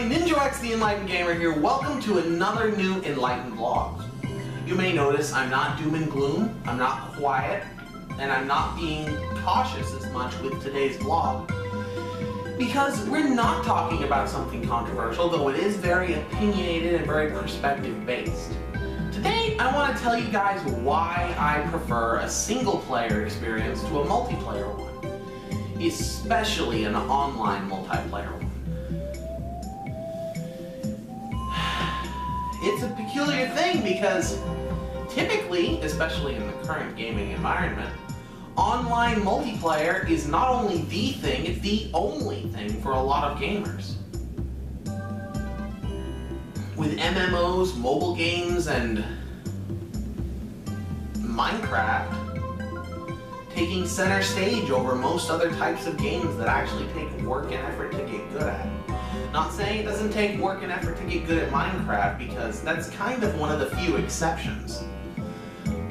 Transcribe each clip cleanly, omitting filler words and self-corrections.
everybody, Ninjo the Enlightened Gamer here. Welcome to another new Enlightened Vlogs. You may notice I'm not doom and gloom, I'm not quiet, and I'm not being cautious as much with today's vlog because we're not talking about something controversial, though it is very opinionated and very perspective based. Today I want to tell you guys why I prefer a single player experience to a multiplayer one, especially an online multiplayer one. It's a peculiar thing because typically, especially in the current gaming environment, online multiplayer is not only the thing, it's the only thing for a lot of gamers. With MMOs, mobile games, and Minecraft taking center stage over most other types of games that actually take work and effort to get good at. Not saying it doesn't take work and effort to get good at Minecraft, because that's kind of one of the few exceptions.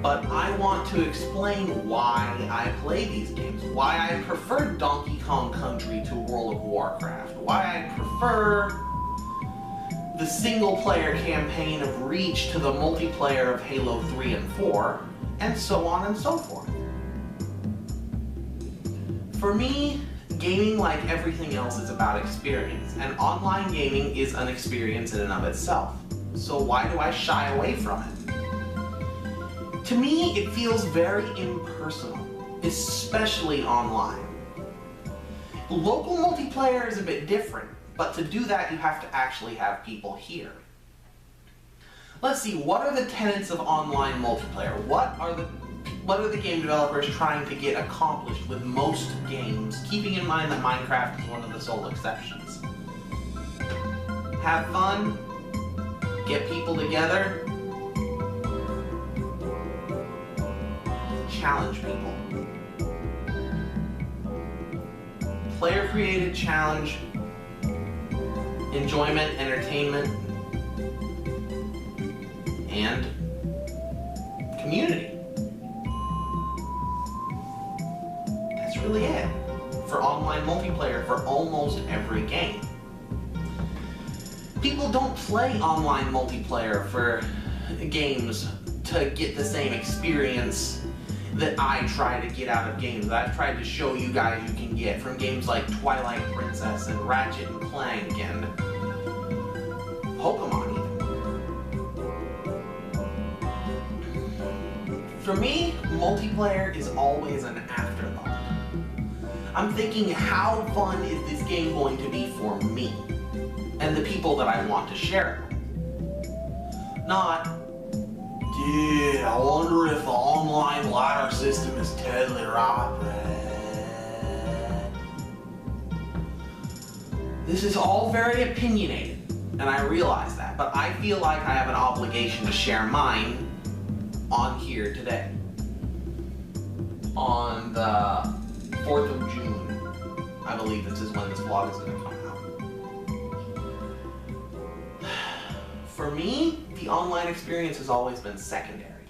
But I want to explain why I play these games, why I prefer Donkey Kong Country to World of Warcraft, why I prefer the single-player campaign of Reach to the multiplayer of Halo 3 and 4, and so on and so forth. For me, gaming, like everything else, is about experience, and online gaming is an experience in and of itself. So why do I shy away from it? To me, it feels very impersonal, especially online. Local multiplayer is a bit different, but to do that you have to actually have people here. Let's see, what are the tenets of online multiplayer? What are the game developers trying to get accomplished with most games, keeping in mind that Minecraft is one of the sole exceptions? Have fun, get people together, challenge people. Player-created challenge, enjoyment, entertainment, and community. That's really it for online multiplayer for almost every game. People don't play online multiplayer for games to get the same experience that I try to get out of games, that I've tried to show you guys you can get from games like Twilight Princess and Ratchet and Clank and Pokemon even. For me, multiplayer is always an afterthought. I'm thinking, how fun is this game going to be for me and the people that I want to share it with? Not, dude, I wonder if the online ladder system is totally right. This is all very opinionated, and I realize that, but I feel like I have an obligation to share mine on here today. On the 4th of June, I believe this is when this vlog is going to come out. For me, the online experience has always been secondary.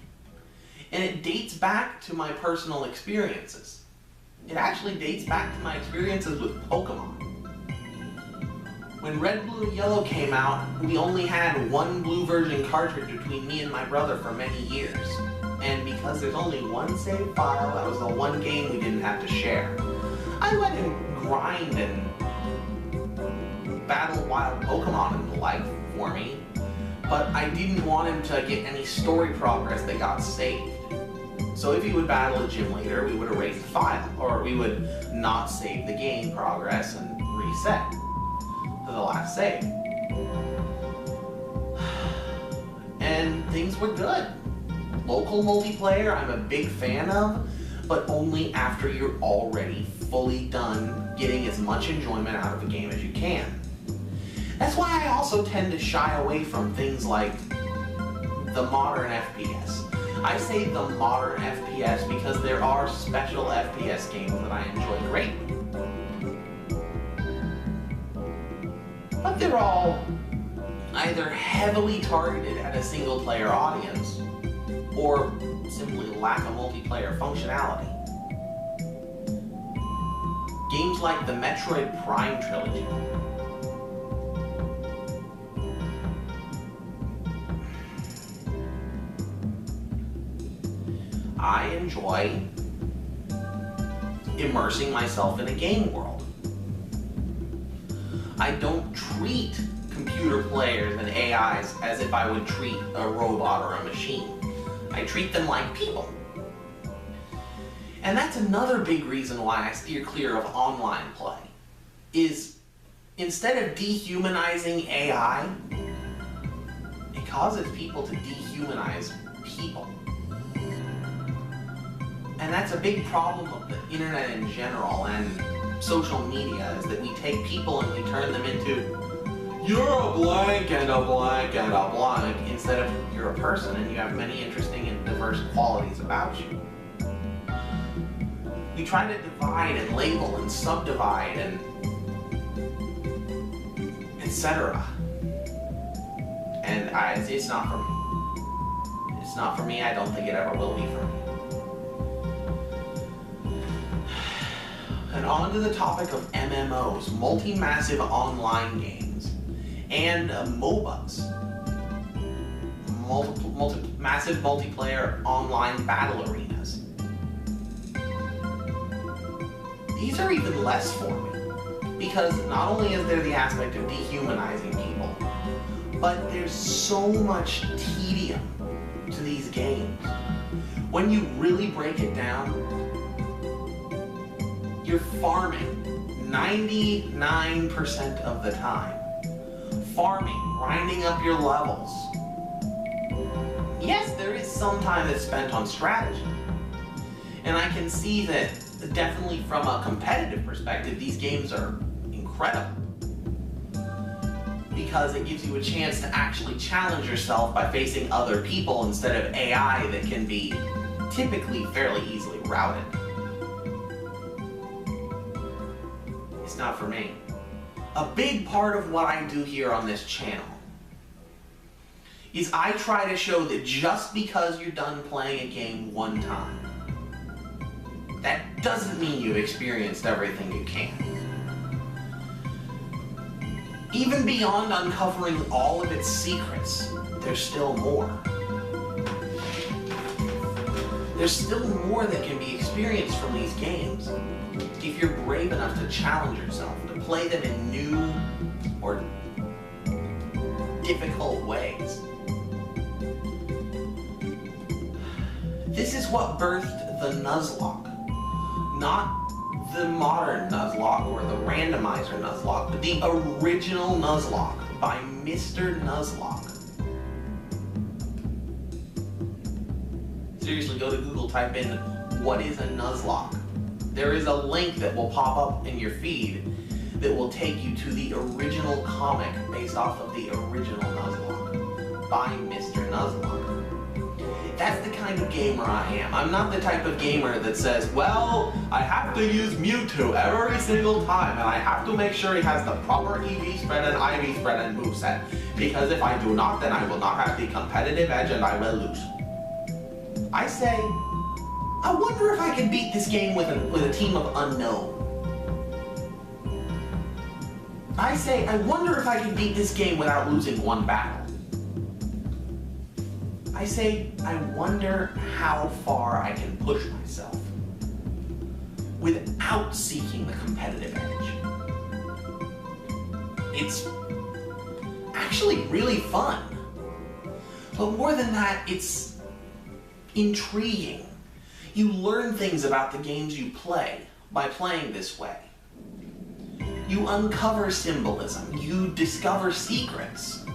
And it dates back to my personal experiences. It actually dates back to my experiences with Pokemon. When Red, Blue, and Yellow came out, we only had one blue version cartridge between me and my brother for many years. And because there's only one save file, that was the one game we didn't have to share. I let him grind and battle wild Pokemon and the like for me, but I didn't want him to get any story progress that got saved. So if he would battle a gym leader, we would erase the file, or we would not save the game progress and reset to the last save. And things were good. Local multiplayer I'm a big fan of, but only after you're already fully done getting as much enjoyment out of a game as you can. That's why I also tend to shy away from things like the modern FPS. I say the modern FPS because there are special FPS games that I enjoy greatly. But they're all either heavily targeted at a single player audience or simply lack a multiplayer functionality. Games like the Metroid Prime trilogy, I enjoy immersing myself in a game world. I don't treat computer players and AIs as if I would treat a robot or a machine. I treat them like people. And that's another big reason why I steer clear of online play, is instead of dehumanizing AI, it causes people to dehumanize people. And that's a big problem of the internet in general and social media, is that we take people and we turn them into, you're a blank and a blank and a blank, instead of you're a person and you have many interesting and diverse qualities about you. We try to divide and label and subdivide and etc. And it's not for me. It's not for me. I don't think it ever will be for me. And on to the topic of MMOs, multi-massive online games, and MOBAs, massive multiplayer online battle arenas. These are even less for me, because not only is there the aspect of dehumanizing people, but there's so much tedium to these games. When you really break it down, you're farming 99% of the time. Farming, grinding up your levels. Yes, there is some time that's spent on strategy. And I can see that definitely from a competitive perspective, these games are incredible. Because it gives you a chance to actually challenge yourself by facing other people instead of AI that can be typically fairly easily routed. It's not for me. A big part of what I do here on this channel is I try to show that just because you're done playing a game one time, that doesn't mean you've experienced everything you can. Even beyond uncovering all of its secrets, there's still more. There's still more that can be experienced from these games if you're brave enough to challenge yourself, to play them in new or difficult ways. This is what birthed the Nuzlocke. Not the modern Nuzlocke or the randomizer Nuzlocke, but the original Nuzlocke by Mr. Nuzlocke. Seriously, go to Google, type in, what is a Nuzlocke? There is a link that will pop up in your feed that will take you to the original comic based off of the original Nuzlocke by Mr. Nuzlocke. That's the kind of gamer I am. I'm not the type of gamer that says, well, I have to use Mewtwo every single time, and I have to make sure he has the proper EV spread and IV spread and moveset, because if I do not, then I will not have the competitive edge and I will lose. I say, I wonder if I can beat this game with a team of unknown. I say, I wonder if I can beat this game without losing one battle. I say, I wonder how far I can push myself without seeking the competitive edge. It's actually really fun. But more than that, it's intriguing. You learn things about the games you play by playing this way. You uncover symbolism. You discover secrets.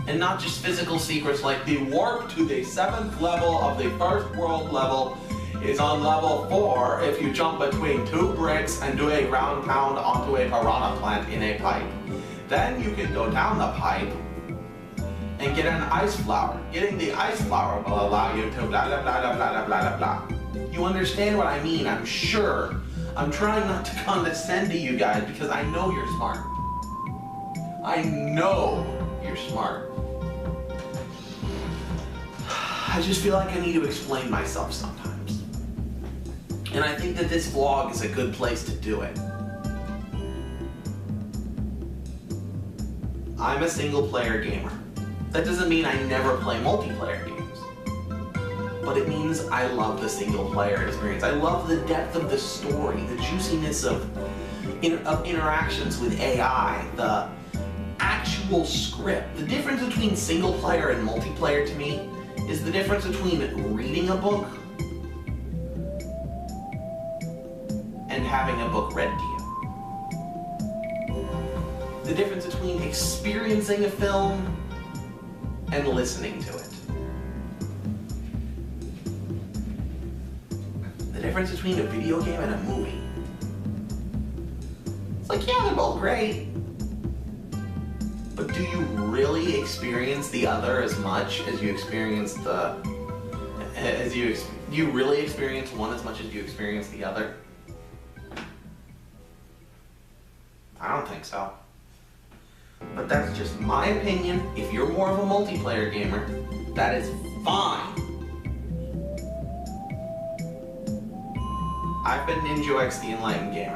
And not just physical secrets like the warp to the 7th level of the first world level is on level 4 if you jump between 2 bricks and do a ground pound onto a piranha plant in a pipe. Then you can go down the pipe and get an ice flower. Getting the ice flower will allow you to blah blah blah blah blah blah blah blah. You understand what I mean, I'm sure. I'm trying not to condescend to you guys because I know you're smart. I know you're smart. I just feel like I need to explain myself sometimes. And I think that this vlog is a good place to do it. I'm a single player gamer. That doesn't mean I never play multiplayer games. but it means I love the single player experience. I love the depth of the story, the juiciness of interactions with AI, the actual script. The difference between single player and multiplayer to me is the difference between reading a book and having a book read to you. The difference between experiencing a film and listening to it. The difference between a video game and a movie. It's like, yeah, they're both great. But do you really experience the other as much as you experience do you really experience one as much as you experience the other? I don't think so. But that's just my opinion. If you're more of a multiplayer gamer, that is fine. I've been Ninjo X the Enlightened Gamer.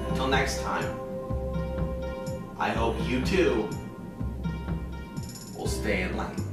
Until next time, I hope you too will stay enlightened.